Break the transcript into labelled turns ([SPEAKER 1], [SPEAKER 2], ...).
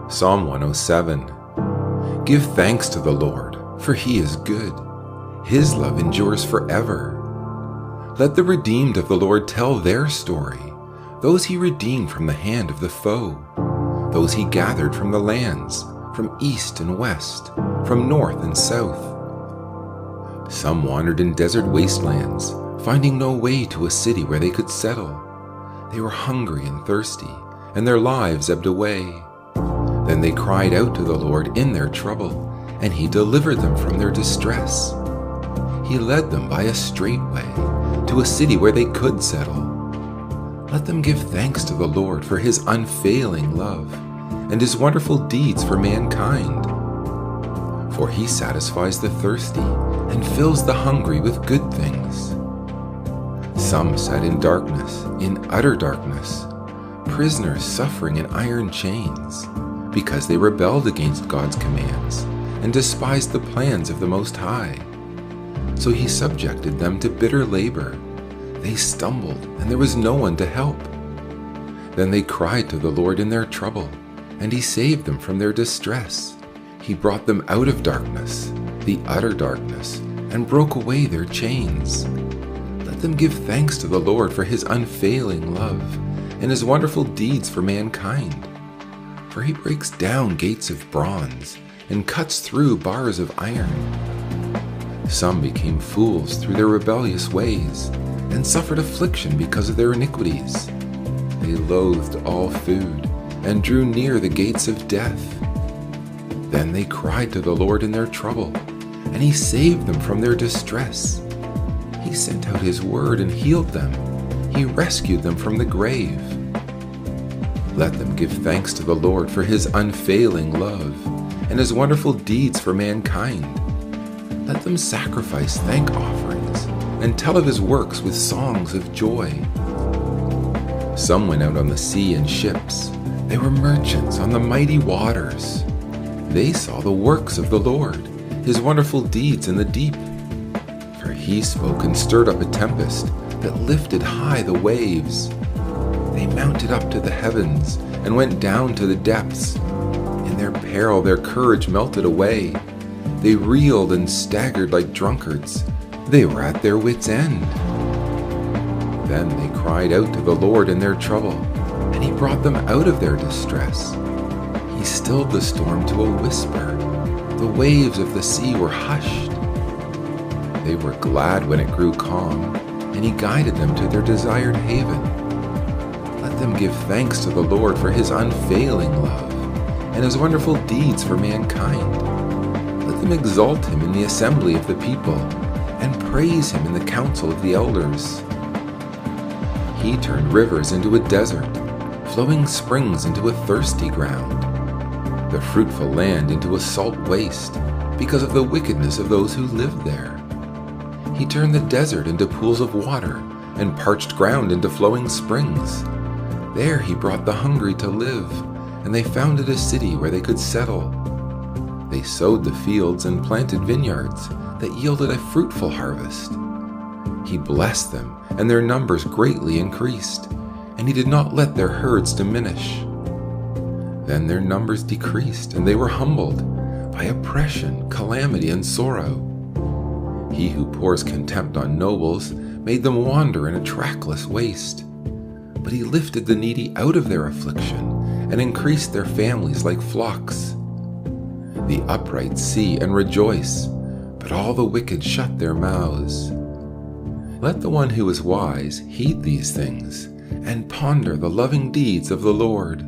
[SPEAKER 1] Psalm 107. Give thanks to the Lord, for he is good. His love endures forever. Let the redeemed of the Lord tell their story, those he redeemed from the hand of the foe, those he gathered from the lands, from east and west, from north and south. Some wandered in desert wastelands, finding no way to a city where they could settle. They were hungry and thirsty, and their lives ebbed away. Then they cried out to the Lord in their trouble, and he delivered them from their distress. He led them by a straight way to a city where they could settle. Let them give thanks to the Lord for his unfailing love and his wonderful deeds for mankind. For he satisfies the thirsty and fills the hungry with good things. Some sat in darkness, in utter darkness, prisoners suffering in iron chains, because they rebelled against God's commands and despised the plans of the Most High. So he subjected them to bitter labor. They stumbled, and there was no one to help. Then they cried to the Lord in their trouble, and he saved them from their distress. He brought them out of darkness, the utter darkness, and broke away their chains. Let them give thanks to the Lord for his unfailing love and his wonderful deeds for mankind. For he breaks down gates of bronze and cuts through bars of iron. Some became fools through their rebellious ways and suffered affliction because of their iniquities. They loathed all food and drew near the gates of death. Then they cried to the Lord in their trouble, and he saved them from their distress. He sent out his word and healed them. He rescued them from the grave. Let them give thanks to the Lord for his unfailing love and his wonderful deeds for mankind. Let them sacrifice thank offerings and tell of his works with songs of joy. Some went out on the sea in ships. They were merchants on the mighty waters. They saw the works of the Lord, his wonderful deeds in the deep. For he spoke and stirred up a tempest that lifted high the waves. They mounted up to the heavens and went down to the depths. In their peril, their courage melted away. They reeled and staggered like drunkards. They were at their wits' end. Then they cried out to the Lord in their trouble, and he brought them out of their distress. He stilled the storm to a whisper. The waves of the sea were hushed. They were glad when it grew calm, and he guided them to their desired haven. Let them give thanks to the Lord for his unfailing love and his wonderful deeds for mankind. Let them exalt him in the assembly of the people and praise him in the council of the elders. He turned rivers into a desert, flowing springs into a thirsty ground, the fruitful land into a salt waste because of the wickedness of those who lived there. He turned the desert into pools of water and parched ground into flowing springs. There he brought the hungry to live, and they founded a city where they could settle. They sowed the fields and planted vineyards that yielded a fruitful harvest. He blessed them, and their numbers greatly increased, and he did not let their herds diminish. Then their numbers decreased, and they were humbled by oppression, calamity, and sorrow. He who pours contempt on nobles made them wander in a trackless waste. But he lifted the needy out of their affliction and increased their families like flocks. The upright see and rejoice, but all the wicked shut their mouths. Let the one who is wise heed these things and ponder the loving deeds of the Lord.